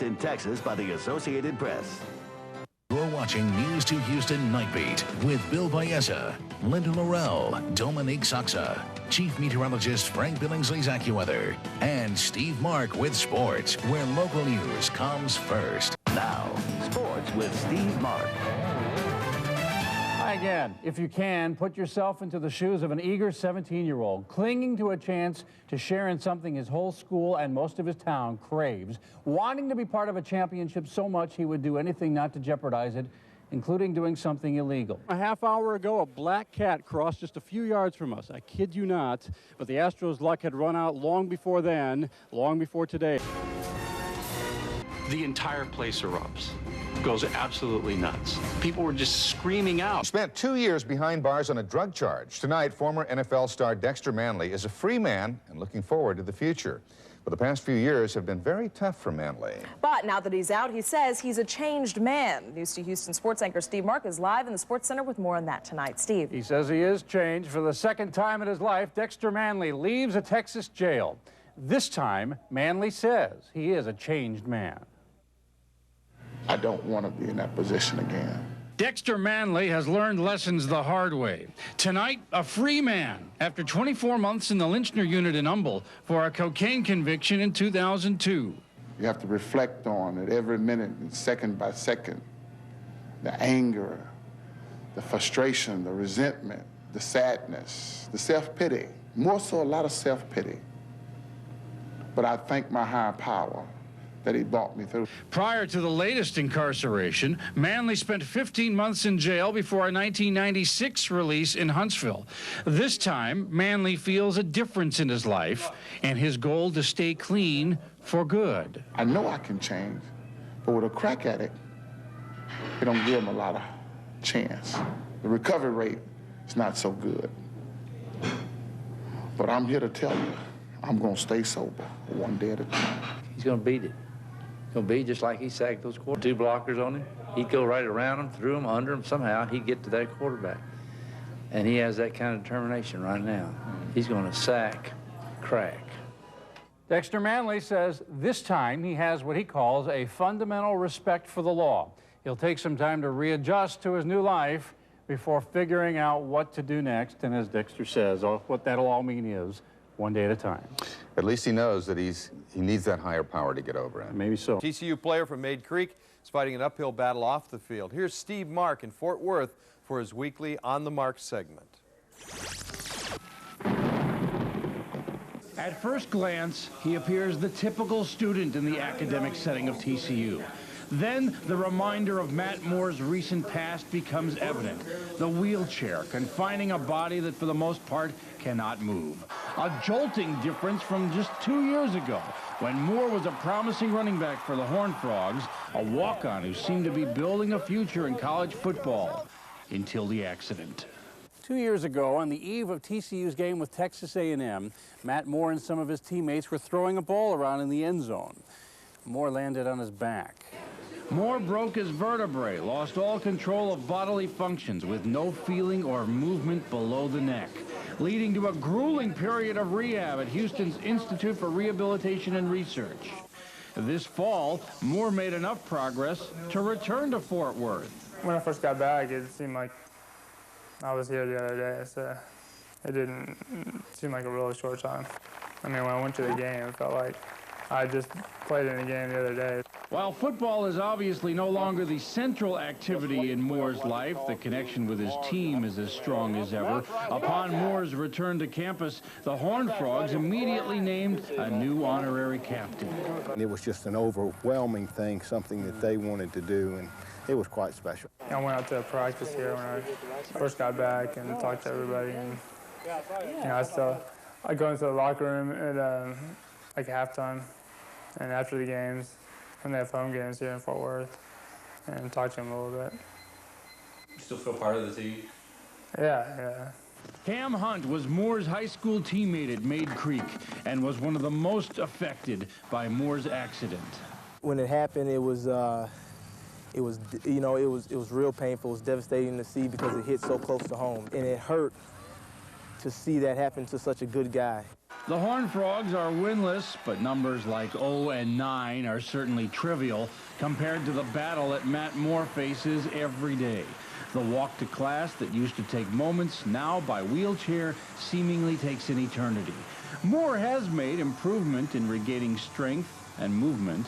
In Texas by the Associated Press. You're watching News 2 Houston Nightbeat with Bill Baeza, Linda Laurel, Dominique Saxa, Chief Meteorologist Frank Billingsley's AccuWeather, and Steve Mark with sports, where local news comes first. Now, sports with Steve Mark. Hi again. If you can, put yourself into the shoes of an eager 17-year-old clinging to a chance to share in something his whole school and most of his town craves, wanting to be part of a championship so much he would do anything not to jeopardize it, including doing something illegal. A half hour ago, a black cat crossed just a few yards from us. I kid you not, but the Astros' luck had run out long before then, long before today. The entire place erupts. Goes absolutely nuts. People were just screaming out. Spent 2 years behind bars on a drug charge. Tonight, former NFL star Dexter Manley is a free man and looking forward to the future. But the past few years have been very tough for Manley. But now that he's out, he says he's a changed man. News 2 Houston sports anchor Steve Mark is live in the Sports Center with more on that tonight. Steve. He says he is changed. For the second time in his life, Dexter Manley leaves a Texas jail. This time, Manley says he is a changed man. I don't want to be in that position again. Dexter Manley has learned lessons the hard way. Tonight, a free man after 24 months in the Lynchner unit in Humble for a cocaine conviction in 2002. You have to reflect on it every minute and second by second. The anger, the frustration, the resentment, the sadness, the self-pity. More so a lot of self-pity. But I thank my higher power that he brought me through. Prior to the latest incarceration, Manley spent 15 months in jail before a 1996 release in Huntsville. This time, Manley feels a difference in his life and his goal to stay clean for good. I know I can change, but with a crack addict, it don't give him a lot of chance. The recovery rate is not so good. But I'm here to tell you, I'm gonna stay sober one day at a time. He's gonna beat it. Gonna be just like he sacked those quarterbacks. 2 blockers on him. He'd go right around him, through him, under him. Somehow he'd get to that quarterback. And he has that kind of determination right now. He's gonna sack, crack. Dexter Manley says this time he has what he calls a fundamental respect for the law. He'll take some time to readjust to his new life before figuring out what to do next. And as Dexter says, what that'll all mean is one day at a time. At least he knows that he needs that higher power to get over it. Maybe so. TCU player from Maid Creek is fighting an uphill battle off the field. Here's Steve Mark in Fort Worth for his weekly On the Mark segment. At first glance, he appears the typical student in the academic setting of TCU. Then the reminder of Matt Moore's recent past becomes evident. The wheelchair confining a body that for the most part cannot move. A jolting difference from just 2 years ago when Moore was a promising running back for the Horned Frogs, a walk-on who seemed to be building a future in college football until the accident. 2 years ago, on the eve of TCU's game with Texas A&M, Matt Moore and some of his teammates were throwing a ball around in the end zone. Moore landed on his back. Moore broke his vertebrae, lost all control of bodily functions with no feeling or movement below the neck, leading to a grueling period of rehab at Houston's Institute for Rehabilitation and Research. This fall, Moore made enough progress to return to Fort Worth. When I first got back, it seemed like I was here the other day, so it didn't seem like a really short time. I mean, when I went to the game, it felt like I just played in a game the other day. While football is obviously no longer the central activity in Moore's life, the connection with his team is as strong as ever. Upon Moore's return to campus, the Horned Frogs immediately named a new honorary captain. It was just an overwhelming thing, something that they wanted to do, and it was quite special. I went out to practice here when I first got back and talked to everybody, and I go into the locker room at like halftime and after the games, when they have home games here in Fort Worth, and talk to them a little bit. You still feel part of the team? Yeah. Cam Hunt was Moore's high school teammate at Maid Creek and was one of the most affected by Moore's accident. When it happened, it was real painful. It was devastating to see because it hit so close to home, and it hurt to see that happen to such a good guy. The Horned Frogs are winless, but numbers like 0 and 9 are certainly trivial compared to the battle that Matt Moore faces every day. The walk to class that used to take moments now by wheelchair seemingly takes an eternity. Moore has made improvement in regaining strength and movement,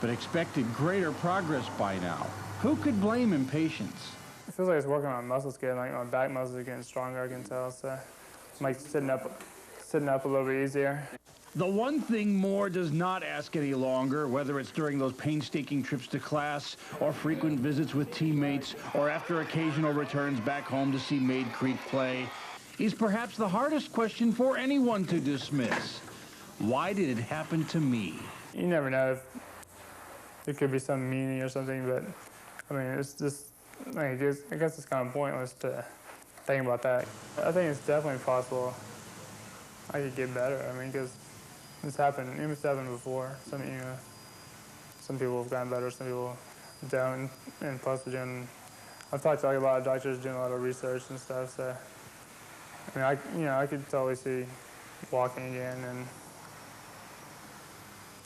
but expected greater progress by now. Who could blame impatience? It feels like it's working on muscles getting, like my back muscles are getting stronger, I can tell, so I'm like sitting up a little bit easier. The one thing Moore does not ask any longer, whether it's during those painstaking trips to class or frequent visits with teammates or after occasional returns back home to see Maid Creek play, is perhaps the hardest question for anyone to dismiss. Why did it happen to me? You never know if it could be some meaning or something, but I mean, it's just, I guess it's kind of pointless to think about that. I think it's definitely possible I could get better. I mean, because it's happened before. Some people have gotten better, some people don't. And plus, I've talked to like a lot of doctors doing a lot of research and stuff. So, I mean, I could totally see walking again. And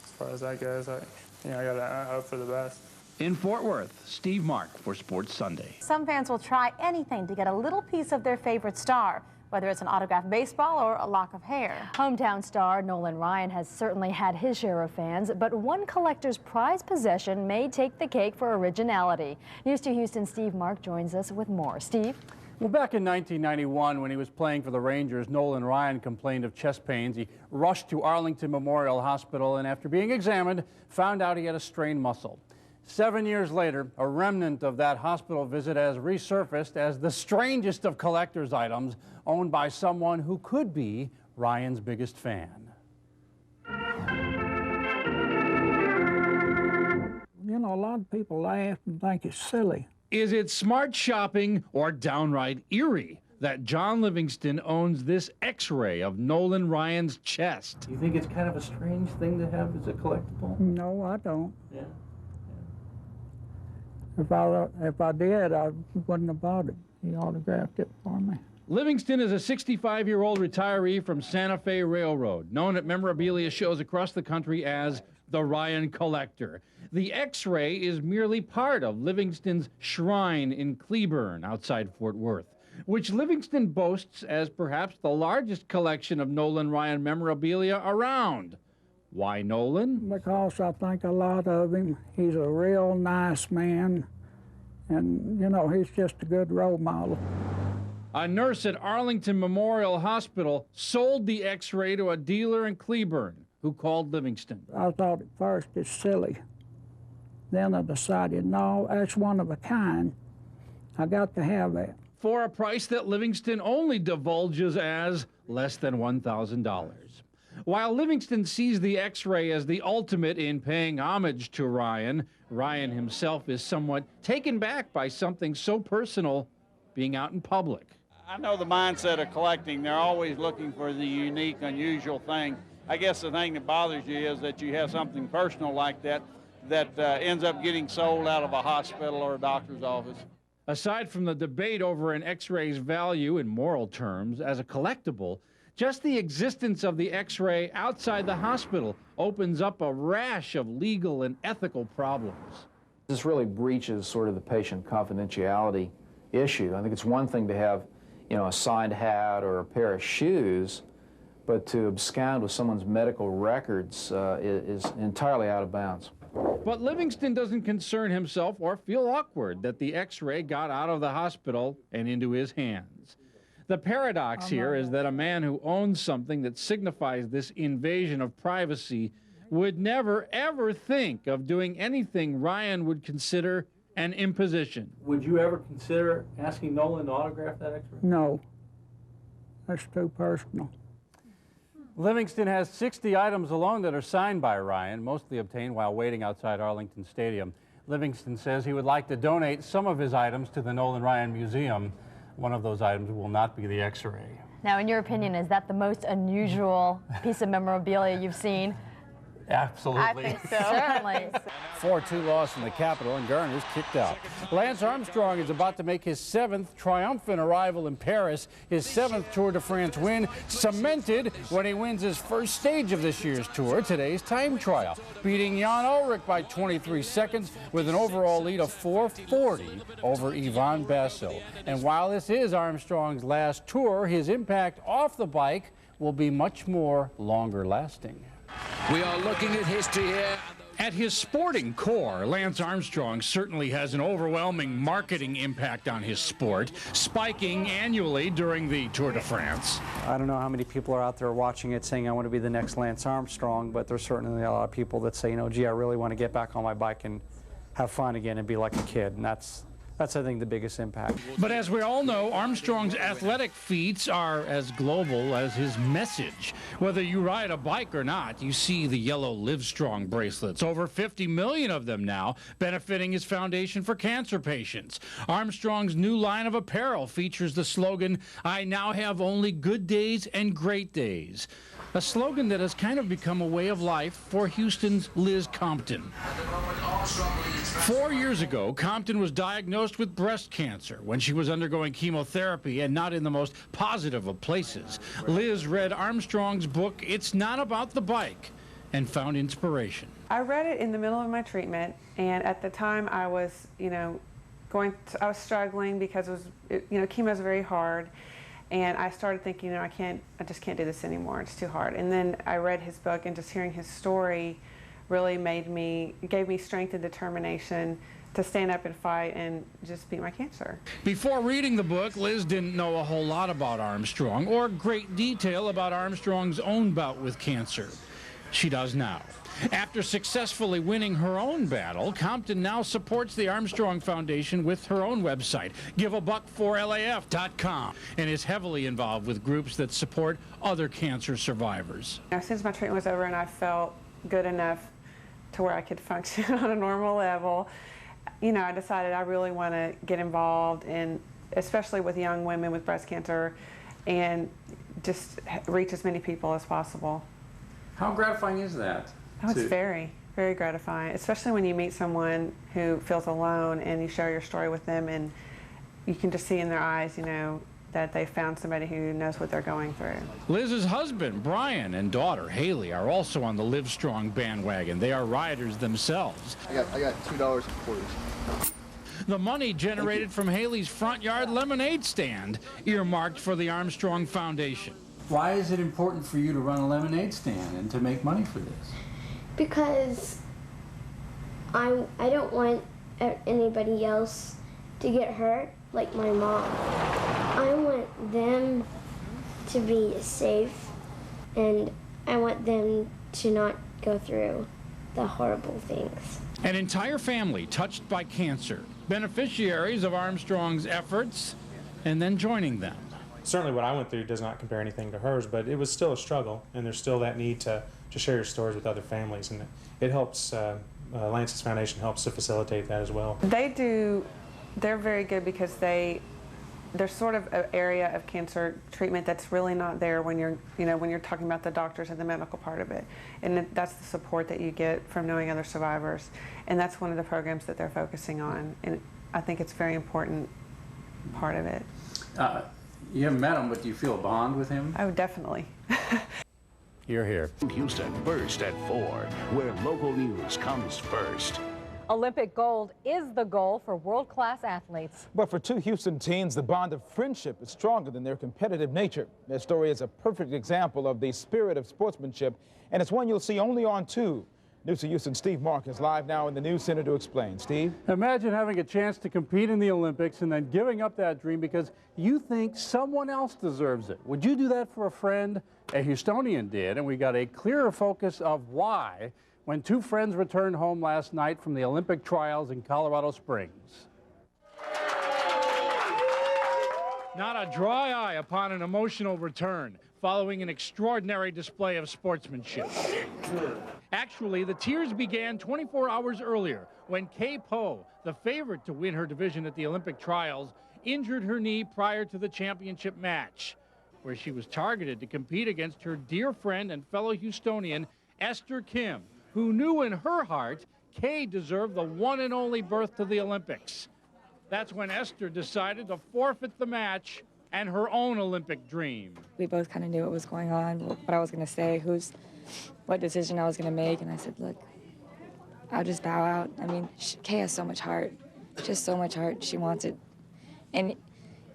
as far as that goes, I gotta hope for the best. In Fort Worth, Steve Mark for Sports Sunday. Some fans will try anything to get a little piece of their favorite star, whether it's an autographed baseball or a lock of hair. Hometown star Nolan Ryan has certainly had his share of fans, but one collector's prized possession may take the cake for originality. News 2 Houston Steve Mark joins us with more. Steve? Well, back in 1991, when he was playing for the Rangers, Nolan Ryan complained of chest pains. He rushed to Arlington Memorial Hospital and after being examined, found out he had a strained muscle. 7 years later, a remnant of that hospital visit has resurfaced as the strangest of collector's items owned by someone who could be Ryan's biggest fan. You know, a lot of people laugh and think it's silly. Is it smart shopping or downright eerie that John Livingston owns this X-ray of Nolan Ryan's chest? Do you think it's kind of a strange thing to have as a collectible? No, I don't. Yeah. If I did, I wouldn't have bought it. He autographed it for me. Livingston is a 65-year-old retiree from Santa Fe Railroad, known at memorabilia shows across the country as the Ryan Collector. The X-ray is merely part of Livingston's shrine in Cleburne, outside Fort Worth, which Livingston boasts as perhaps the largest collection of Nolan Ryan memorabilia around. Why Nolan? Because I think a lot of him. He's a real nice man, and, you know, he's just a good role model. A nurse at Arlington Memorial Hospital sold the X-ray to a dealer in Cleburne who called Livingston. I thought at first it's silly. Then I decided, no, that's one of a kind. I got to have that. For a price that Livingston only divulges as less than $1,000. While Livingston sees the X-ray as the ultimate in paying homage to Ryan, Ryan himself is somewhat taken back by something so personal being out in public. I know the mindset of collecting. They're always looking for the unique, unusual thing. I guess the thing that bothers you is that you have something personal like that ends up getting sold out of a hospital or a doctor's office. Aside from the debate over an X-ray's value in moral terms as a collectible, just the existence of the X-ray outside the hospital opens up a rash of legal and ethical problems. This really breaches sort of the patient confidentiality issue. I think it's one thing to have, you know, a signed hat or a pair of shoes, but to abscond with someone's medical records is entirely out of bounds. But Livingston doesn't concern himself or feel awkward that the X-ray got out of the hospital and into his hands. The paradox here is that a man who owns something that signifies this invasion of privacy would never, ever think of doing anything Ryan would consider an imposition. Would you ever consider asking Nolan to autograph that X-ray? No, that's too personal. Livingston has 60 items alone that are signed by Ryan, mostly obtained while waiting outside Arlington Stadium. Livingston says he would like to donate some of his items to the Nolan Ryan Museum. One of those items will not be the X-ray. Now, in your opinion, is that the most unusual piece of memorabilia you've seen? Absolutely. I think so. Certainly. 4-2 loss in the Capitol, and Garner's kicked out. Lance Armstrong is about to make his 7th triumphant arrival in Paris, his 7th Tour de France win, cemented when he wins his first stage of this year's tour, today's time trial, beating Jan Ullrich by 23 seconds with an overall lead of 4:40 over Ivan Basso. And while this is Armstrong's last tour, his impact off the bike will be much more longer lasting. We are looking at history here. At his sporting core, Lance Armstrong certainly has an overwhelming marketing impact on his sport, spiking annually during the Tour de France. I don't know how many people are out there watching it saying I want to be the next Lance Armstrong, but there's certainly a lot of people that say, you know, gee, I really want to get back on my bike and have fun again and be like a kid, and that's I think, the biggest impact. But as we all know, Armstrong's athletic feats are as global as his message. Whether you ride a bike or not, you see the yellow Livestrong bracelets, over 50 million of them now, benefiting his Foundation for Cancer Patients. Armstrong's new line of apparel features the slogan, "I now have only good days and great days." A slogan that has kind of become a way of life for Houston's Liz Compton. 4 years ago, Compton was diagnosed with breast cancer when she was undergoing chemotherapy and not in the most positive of places. Liz read Armstrong's book, It's Not About the Bike, and found inspiration. I read it in the middle of my treatment, and at the time I was, I was struggling because chemo is very hard. And I started thinking, I just can't do this anymore. It's too hard. And then I read his book, and just hearing his story really gave me strength and determination to stand up and fight and just beat my cancer. Before reading the book, Liz didn't know a whole lot about Armstrong or great detail about Armstrong's own bout with cancer. She does now. After successfully winning her own battle, Compton now supports the Armstrong Foundation with her own website, giveabuck4laf.com, and is heavily involved with groups that support other cancer survivors. Since my treatment was over and I felt good enough to where I could function on a normal level, I decided I really want to get involved, in, especially with young women with breast cancer, and just reach as many people as possible. How gratifying is that? Oh, it's very, very gratifying, especially when you meet someone who feels alone and you share your story with them, and you can just see in their eyes, that they found somebody who knows what they're going through. Liz's husband, Brian, and daughter, Haley, are also on the Livestrong bandwagon. They are riders themselves. I got $2.40. The money generated from Haley's front yard lemonade stand, earmarked for the Armstrong Foundation. Why is it important for you to run a lemonade stand and to make money for this? Because I don't want anybody else to get hurt, like my mom. I want them to be safe, and I want them to not go through the horrible things. An entire family touched by cancer, beneficiaries of Armstrong's efforts, and then joining them. Certainly what I went through does not compare anything to hers, but it was still a struggle, and there's still that need to share your stories with other families, and it helps, Lance's Foundation helps to facilitate that as well. They're very good because there's sort of an area of cancer treatment that's really not there when you're talking about the doctors and the medical part of it. And that's the support that you get from knowing other survivors. And that's one of the programs that they're focusing on. And I think it's a very important part of it. You haven't met him, but do you feel a bond with him? Oh, definitely. You're here. Houston first at 4, where local news comes first. Olympic gold is the goal for world-class athletes. But for two Houston teens, the bond of friendship is stronger than their competitive nature. Their story is a perfect example of the spirit of sportsmanship, and it's one you'll see only on 2. News to Houston, Steve Mark is live now in the News Center to explain. Steve? Imagine having a chance to compete in the Olympics and then giving up that dream because you think someone else deserves it. Would you do that for a friend? A Houstonian did, and we got a clearer focus of why when 2 friends returned home last night from the Olympic trials in Colorado Springs. Not a dry eye upon an emotional return following an extraordinary display of sportsmanship. Actually, the tears began 24 hours earlier when Kay Poe, the favorite to win her division at the Olympic trials, injured her knee prior to the championship match, where she was targeted to compete against her dear friend and fellow Houstonian, Esther Kim, who knew in her heart Kay deserved the one and only berth to the Olympics. That's when Esther decided to forfeit the match and her own Olympic dream. We both kind of knew what was going on, what I was going to say, what decision I was going to make, and I said, look, I'll just bow out. I mean, Kay has so much heart, just so much heart. She wants it. And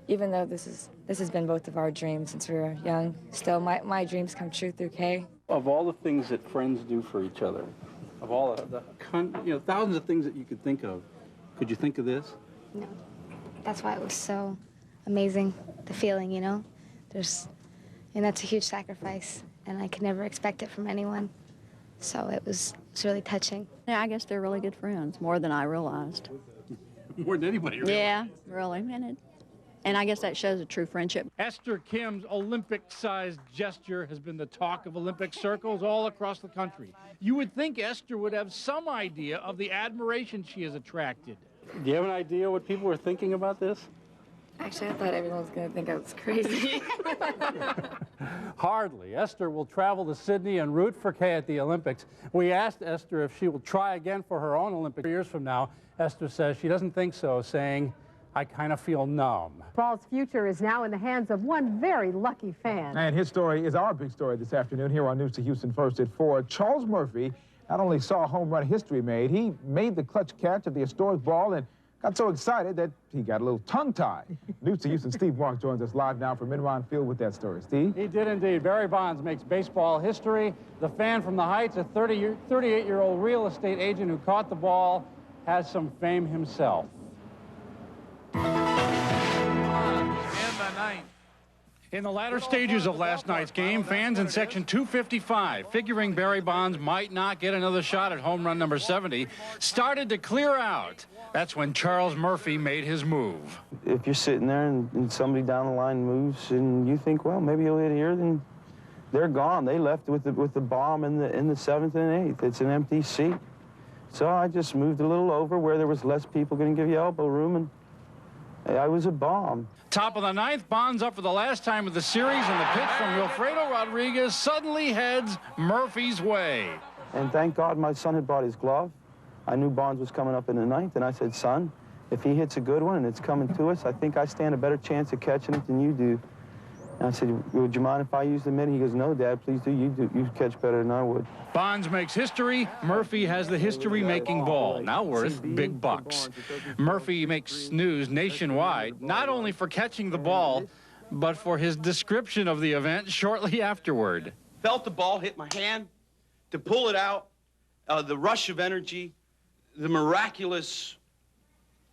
even though this has been both of our dreams since we were young, still my dreams come true through Kay. Of all the things that friends do for each other, of all of the thousands of things that you could think of, could you think of this? No. That's why it was so amazing, the feeling, you know? And that's a huge sacrifice, and I could never expect it from anyone. So it was really touching. Yeah, I guess they're really good friends, more than I realized. More than anybody realized. Yeah, really. And I guess that shows a true friendship. Esther Kim's Olympic-sized gesture has been the talk of Olympic circles all across the country. You would think Esther would have some idea of the admiration she has attracted. Do you have an idea what people were thinking about this? Actually, I thought everyone was going to think I was crazy. Hardly. Esther will travel to Sydney and root for Kay at the Olympics. We asked Esther if she will try again for her own Olympics years from now. Esther says she doesn't think so, saying, I kind of feel numb. Paul's future is now in the hands of one very lucky fan. And his story is our big story this afternoon here on News to Houston First at 4. Charles Murphy not only saw home run history made, he made the clutch catch at the historic ball and got so excited that he got a little tongue-tied. News to Houston, Steve Mark joins us live now from Enron Field with that story. Steve? He did indeed. Barry Bonds makes baseball history. The fan from the Heights, a 38-year-old real estate agent who caught the ball, has some fame himself. In the latter stages of last night's game, fans in Section 255, figuring Barry Bonds might not get another shot at home run number 70, started to clear out. That's when Charles Murphy made his move. If you're sitting there and somebody down the line moves and you think, well, maybe he'll hit here, then they're gone. They left with the bomb in the 7th and 8th. It's an empty seat. So I just moved a little over where there was less people going to give you elbow room, and I was a bomb. Top of the 9th, Bonds up for the last time of the series, and the pitch from Wilfredo Rodriguez suddenly heads Murphy's way. And thank God my son had bought his glove. I knew Bonds was coming up in the 9th, and I said, son, if he hits a good one and it's coming to us, I think I stand a better chance of catching it than you do. And I said, would you mind if I use the mitt? He goes, no, Dad, please do. You catch better than I would. Bonds makes history. Murphy has the history-making ball, now worth big bucks. Murphy makes news nationwide, not only for catching the ball, but for his description of the event shortly afterward. Felt the ball hit my hand, to pull it out, the rush of energy, the miraculous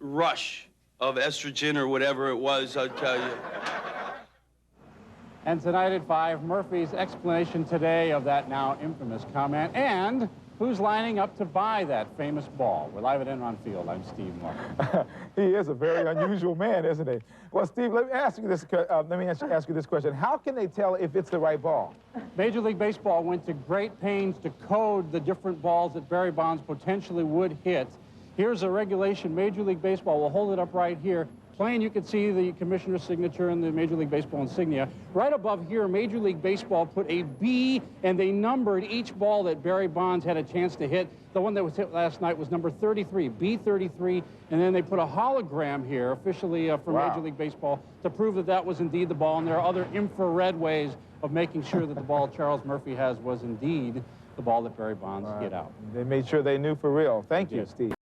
rush of estrogen or whatever it was, I'll tell you. And tonight at 5, Murphy's explanation today of that now infamous comment, and who's lining up to buy that famous ball. We're live at Enron Field. I'm Steve Mark. He is a very unusual man, isn't he? Well, Steve, let me ask you this question. How can they tell if it's the right ball? Major League Baseball went to great pains to code the different balls that Barry Bonds potentially would hit. Here's a regulation. Major League Baseball will hold it up right here. Plain, you can see the commissioner's signature and the Major League Baseball insignia. Right above here, Major League Baseball put a B, and they numbered each ball that Barry Bonds had a chance to hit. The one that was hit last night was number 33, B33, and then they put a hologram here, officially from Major League Baseball, to prove that that was indeed the ball, and there are other infrared ways of making sure that the ball Charles Murphy has was indeed the ball that Barry Bonds hit out. They made sure they knew for real. Thank you, Steve.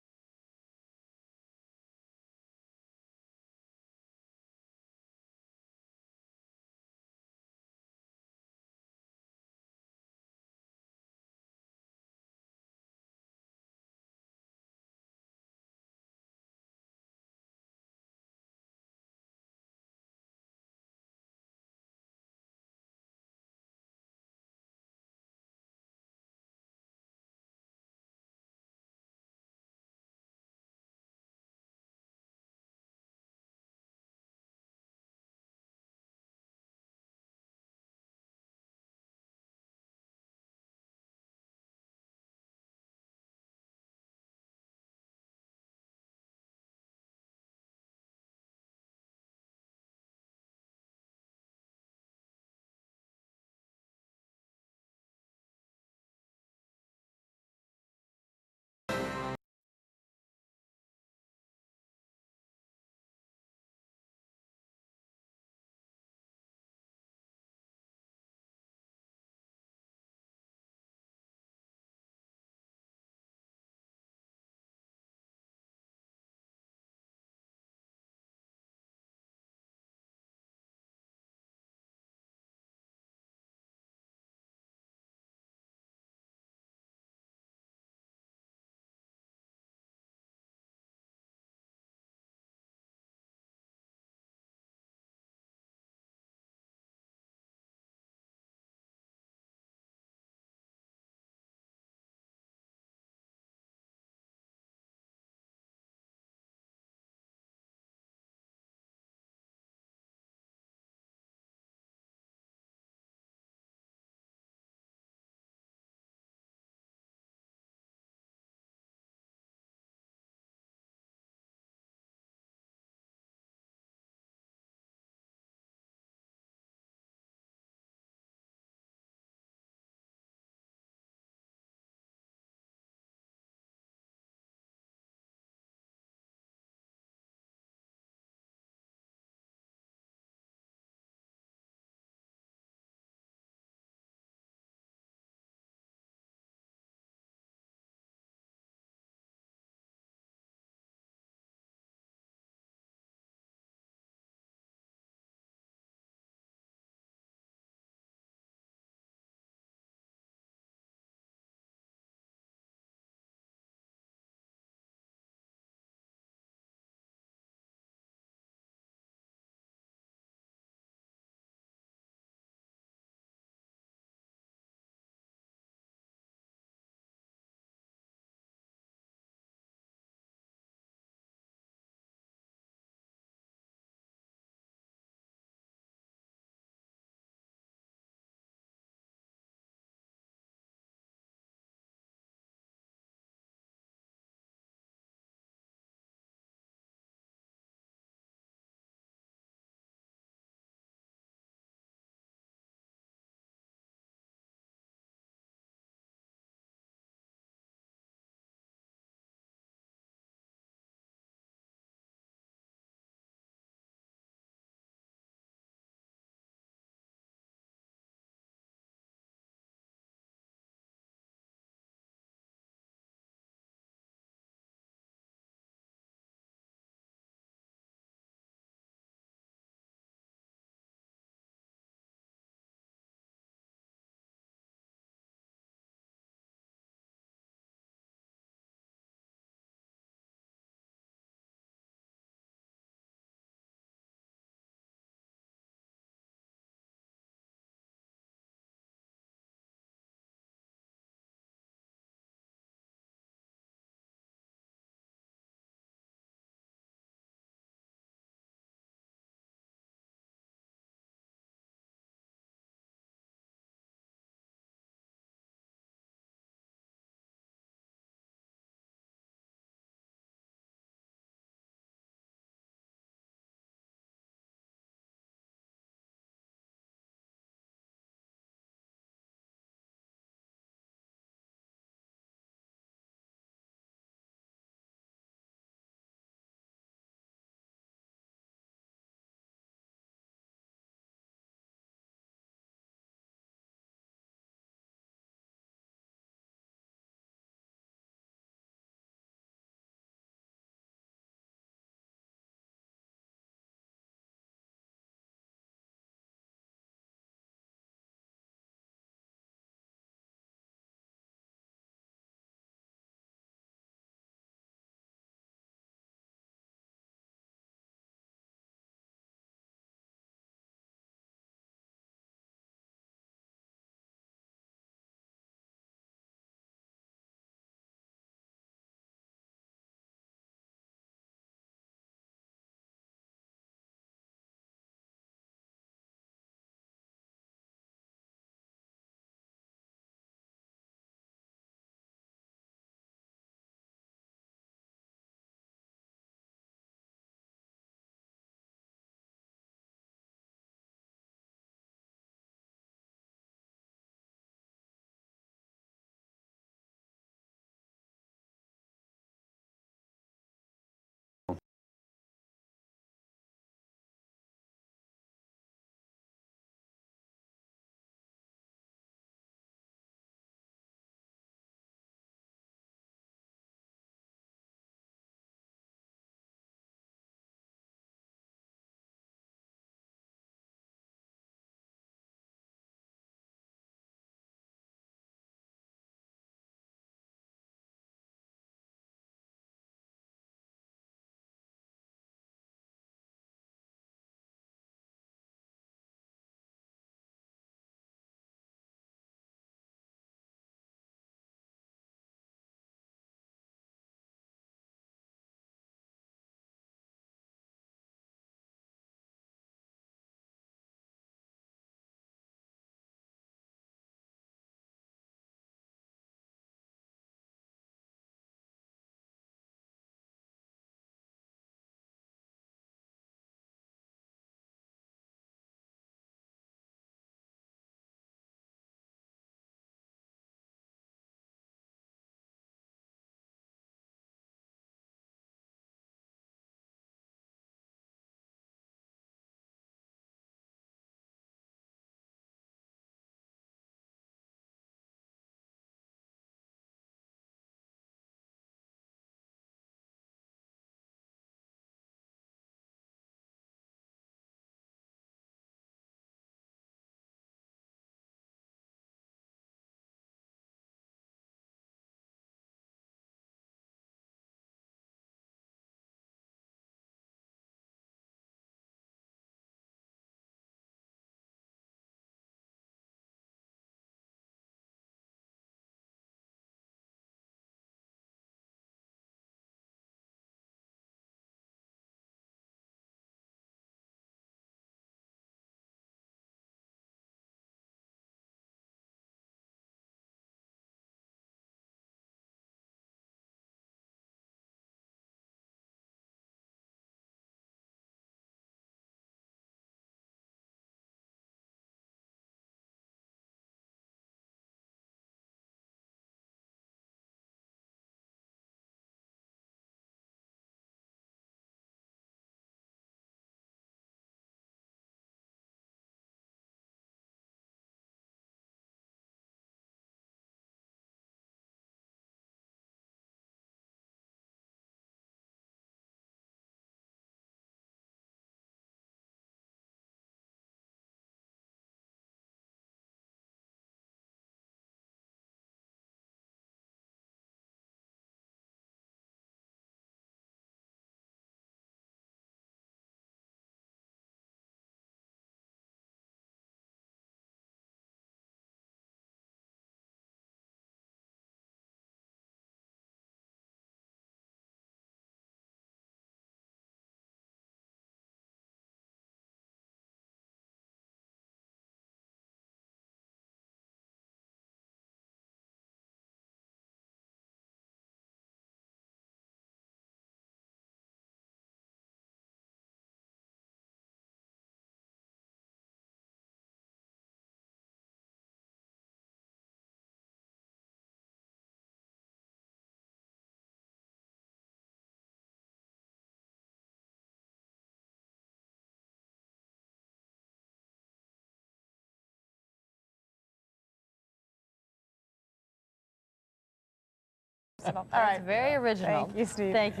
All right. Very original. Thank you, Steve. Thank you.